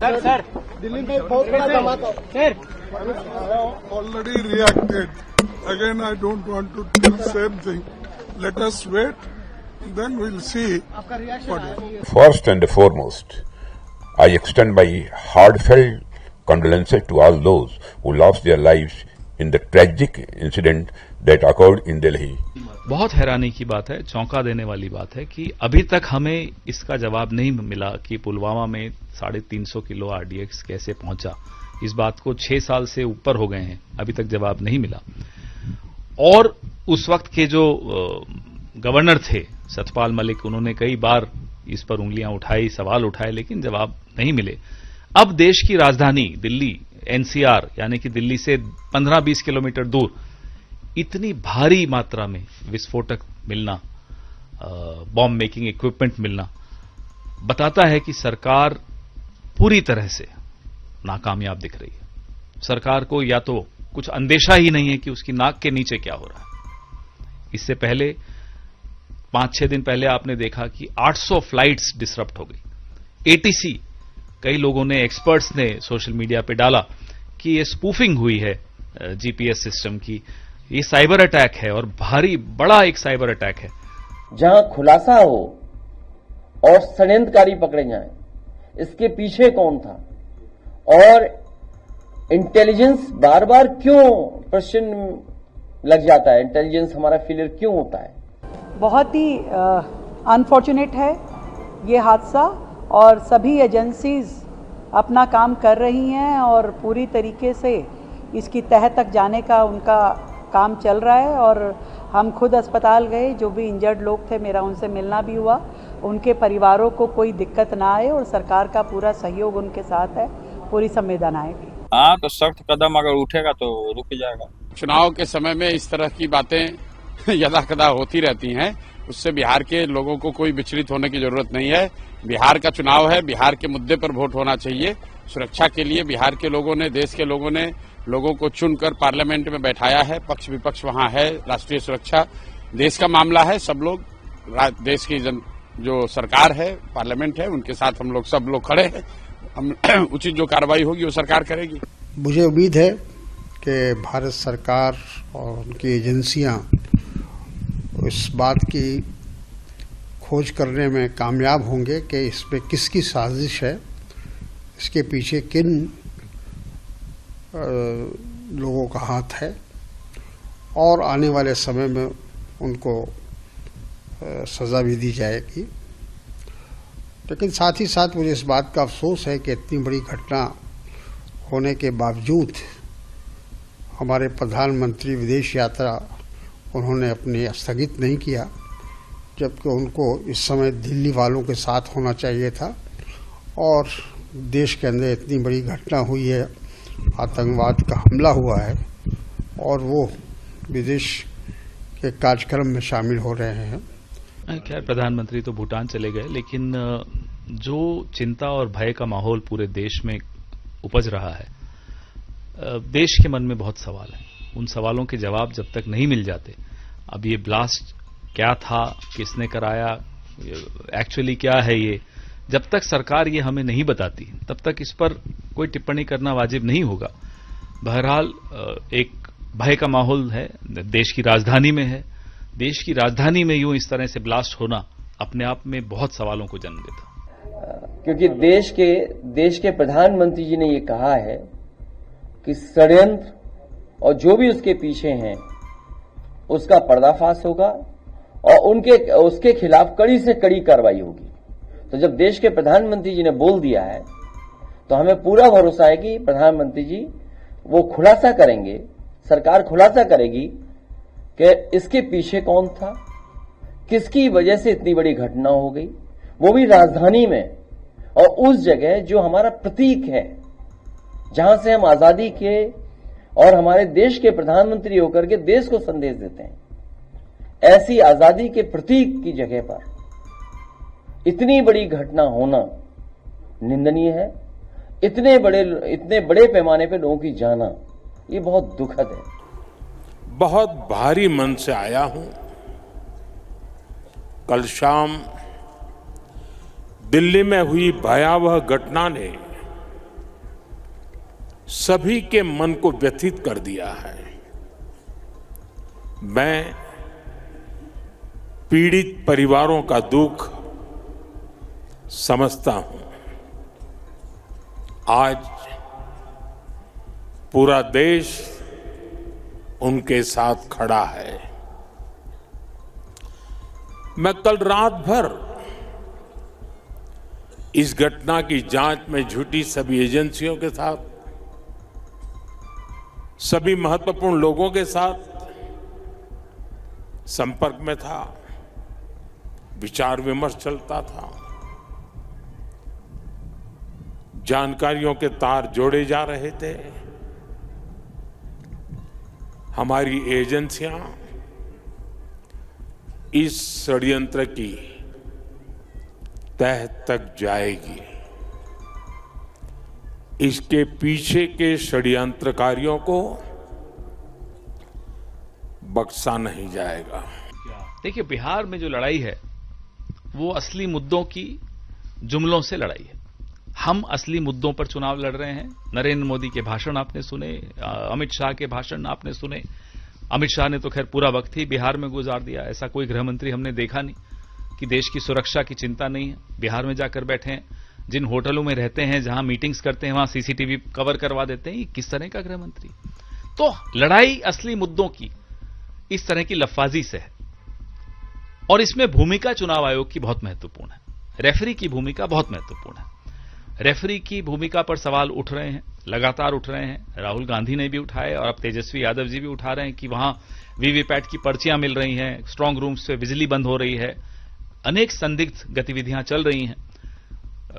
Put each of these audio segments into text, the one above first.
Sir Delhi में बहुत बड़ा धमाका sir already reacted. Again, I don't want to do the same thing. Let us wait, then we'll see. आपका reaction है First and foremost, I extend my heartfelt condolences to all those who lost their lives in the tragic incident that occurred in Delhi. बहुत हैरानी की बात है, चौंका देने वाली बात है कि अभी तक हमें इसका जवाब नहीं मिला कि पुलवामा में 350 किलो आरडीएक्स कैसे पहुंचा। इस बात को 6 साल से ऊपर हो गए हैं, अभी तक जवाब नहीं मिला। और उस वक्त के जो गवर्नर थे सतपाल मलिक, उन्होंने कई बार इस पर उंगलियां उठाई, सवाल उठाए, लेकिन जवाब नहीं मिले। अब देश की राजधानी दिल्ली, एनसीआर यानी कि दिल्ली से 15-20 किलोमीटर दूर इतनी भारी मात्रा में विस्फोटक मिलना, बॉम्ब मेकिंग इक्विपमेंट मिलना, बताता है कि सरकार पूरी तरह से नाकामयाब दिख रही है। सरकार को या तो कुछ अंदेशा ही नहीं है कि उसकी नाक के नीचे क्या हो रहा है। इससे पहले 5-6 दिन पहले आपने देखा कि 800 फ्लाइट्स डिसरप्ट हो गई। एटीसी, कई लोगों ने, एक्सपर्ट्स ने सोशल मीडिया पे डाला कि ये स्पूफिंग हुई है जीपीएस सिस्टम की, ये साइबर अटैक है और भारी बड़ा एक साइबर अटैक है। जहां खुलासा हो और षड्यंत्रकारी पकड़े जाएं, इसके पीछे कौन था और इंटेलिजेंस बार बार क्यों प्रश्न लग जाता है, इंटेलिजेंस हमारा फेलियर क्यों होता है। बहुत ही अनफॉर्चुनेट है ये हादसा और सभी एजेंसीज अपना काम कर रही हैं और पूरी तरीके से इसकी तह तक जाने का उनका काम चल रहा है। और हम खुद अस्पताल गए, जो भी इंजर्ड लोग थे मेरा उनसे मिलना भी हुआ, उनके परिवारों को कोई दिक्कत ना आए और सरकार का पूरा सहयोग उनके साथ है, पूरी संवेदनाएं भी। हाँ, तो सख्त कदम अगर उठेगा तो रुक जाएगा। चुनाव के समय में इस तरह की बातें यदा कदा होती रहती हैं, उससे बिहार के लोगों को कोई विचलित होने की जरूरत नहीं है। बिहार का चुनाव है, बिहार के मुद्दे पर वोट होना चाहिए। सुरक्षा के लिए बिहार के लोगों ने, देश के लोगों ने लोगों को चुनकर पार्लियामेंट में बैठाया है। पक्ष विपक्ष वहां है, राष्ट्रीय सुरक्षा देश का मामला है। सब लोग, देश की जो सरकार है, पार्लियामेंट है, उनके साथ हम लोग सब लोग खड़े हैं। हम उचित जो कार्रवाई होगी वो सरकार करेगी। मुझे उम्मीद है कि भारत सरकार और उनकी एजेंसियां इस बात की खोज करने में कामयाब होंगे कि इसमें किसकी साजिश है, इसके पीछे किन लोगों का हाथ है, और आने वाले समय में उनको सज़ा भी दी जाएगी। लेकिन साथ ही साथ मुझे इस बात का अफसोस है कि इतनी बड़ी घटना होने के बावजूद हमारे प्रधानमंत्री विदेश यात्रा उन्होंने अपनी स्थगित नहीं किया, जबकि उनको इस समय दिल्ली वालों के साथ होना चाहिए था। और देश के अंदर इतनी बड़ी घटना हुई है, आतंकवाद का हमला हुआ है, और वो विदेश के कार्यक्रम में शामिल हो रहे हैं। खैर, प्रधानमंत्री तो भूटान चले गए, लेकिन जो चिंता और भय का माहौल पूरे देश में उपज रहा है, देश के मन में बहुत सवाल हैं। उन सवालों के जवाब जब तक नहीं मिल जाते, अब ये ब्लास्ट क्या था, किसने कराया, एक्चुअली क्या है ये, जब तक सरकार ये हमें नहीं बताती तब तक इस पर कोई टिप्पणी करना वाजिब नहीं होगा। बहरहाल एक भय का माहौल है, देश की राजधानी में है। देश की राजधानी में यूं इस तरह से ब्लास्ट होना अपने आप में बहुत सवालों को जन्म देता। क्योंकि देश के प्रधानमंत्री जी ने ये कहा है कि षड्यंत्र और जो भी उसके पीछे हैं उसका पर्दाफाश होगा और उसके खिलाफ कड़ी से कड़ी कार्रवाई होगी। तो जब देश के प्रधानमंत्री जी ने बोल दिया है तो हमें पूरा भरोसा है कि प्रधानमंत्री जी वो खुलासा करेंगे, सरकार खुलासा करेगी कि इसके पीछे कौन था, किसकी वजह से इतनी बड़ी घटना हो गई, वो भी राजधानी में, और उस जगह जो हमारा प्रतीक है, जहां से हम आजादी के और हमारे देश के प्रधानमंत्री होकर के देश को संदेश देते हैं। ऐसी आजादी के प्रतीक की जगह पर इतनी बड़ी घटना होना निंदनीय है। इतने बड़े पैमाने पे लोगों की जाना, ये बहुत दुखद है। बहुत भारी मन से आया हूं। कल शाम दिल्ली में हुई भयावह घटना ने सभी के मन को व्यथित कर दिया है। मैं पीड़ित परिवारों का दुख समझता हूं। आज पूरा देश उनके साथ खड़ा है। मैं कल रात भर इस घटना की जांच में जुटी सभी एजेंसियों के साथ, सभी महत्वपूर्ण लोगों के साथ संपर्क में था, विचार विमर्श चलता था, जानकारियों के तार जोड़े जा रहे थे। हमारी एजेंसियां इस षड्यंत्र की तह तक जाएगी। इसके पीछे के षड्यंत्रकारियों को बख्शा नहीं जाएगा। देखिए, बिहार में जो लड़ाई है वो असली मुद्दों की जुमलों से लड़ाई है। हम असली मुद्दों पर चुनाव लड़ रहे हैं। नरेंद्र मोदी के भाषण आपने सुने, अमित शाह के भाषण आपने सुने। अमित शाह ने तो खैर पूरा वक्त ही बिहार में गुजार दिया। ऐसा कोई गृहमंत्री हमने देखा नहीं कि देश की सुरक्षा की चिंता नहीं है, बिहार में जाकर बैठे हैं। जिन होटलों में रहते हैं, जहां मीटिंग्स करते हैं, वहां सीसीटीवी कवर करवा देते हैं। ये किस तरह का गृहमंत्री? तो लड़ाई असली मुद्दों की इस तरह की लफाजी से है और इसमें भूमिका चुनाव आयोग की बहुत महत्वपूर्ण है। रेफरी की भूमिका बहुत महत्वपूर्ण है। रेफरी की भूमिका पर सवाल उठ रहे हैं, लगातार उठ रहे हैं। राहुल गांधी ने भी उठाए और अब तेजस्वी यादव जी भी उठा रहे हैं कि वहां वीवीपैट की पर्चियां मिल रही हैं, स्ट्रांग रूम्स से बिजली बंद हो रही है, अनेक संदिग्ध गतिविधियां चल रही हैं।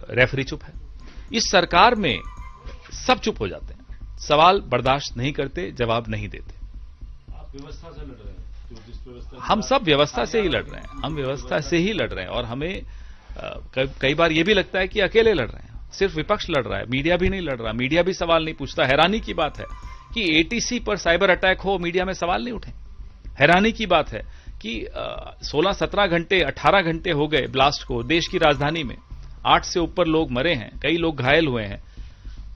रेफरी चुप है। इस सरकार में सब चुप हो जाते हैं, सवाल बर्दाश्त नहीं करते, जवाब नहीं देते। आप व्यवस्था से लड़ रहे हैं। हम सब व्यवस्था से ही लड़ रहे हैं। हम व्यवस्था से ही लड़ रहे हैं और हमें कई बार यह भी लगता है कि अकेले लड़ रहे हैं। सिर्फ विपक्ष लड़ रहा है, मीडिया भी नहीं लड़ रहा। मीडिया भी सवाल नहीं पूछता। हैरानी की बात है कि एटीसी पर साइबर अटैक हो, मीडिया में सवाल नहीं उठे। हैरानी की बात है कि 16-17 घंटे 18 घंटे हो गए ब्लास्ट को। देश की राजधानी में 8 से ऊपर लोग मरे हैं, कई लोग घायल हुए हैं।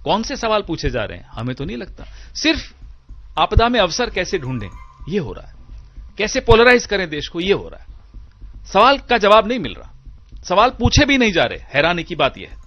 कौन से सवाल पूछे जा रहे हैं? हमें तो नहीं लगता। सिर्फ आपदा में अवसर कैसे ढूंढें, यह हो रहा है। कैसे पोलराइज करें देश को, यह हो रहा है। सवाल का जवाब नहीं मिल रहा। सवाल पूछे भी नहीं जा रहे। हैरानी की बात यह है।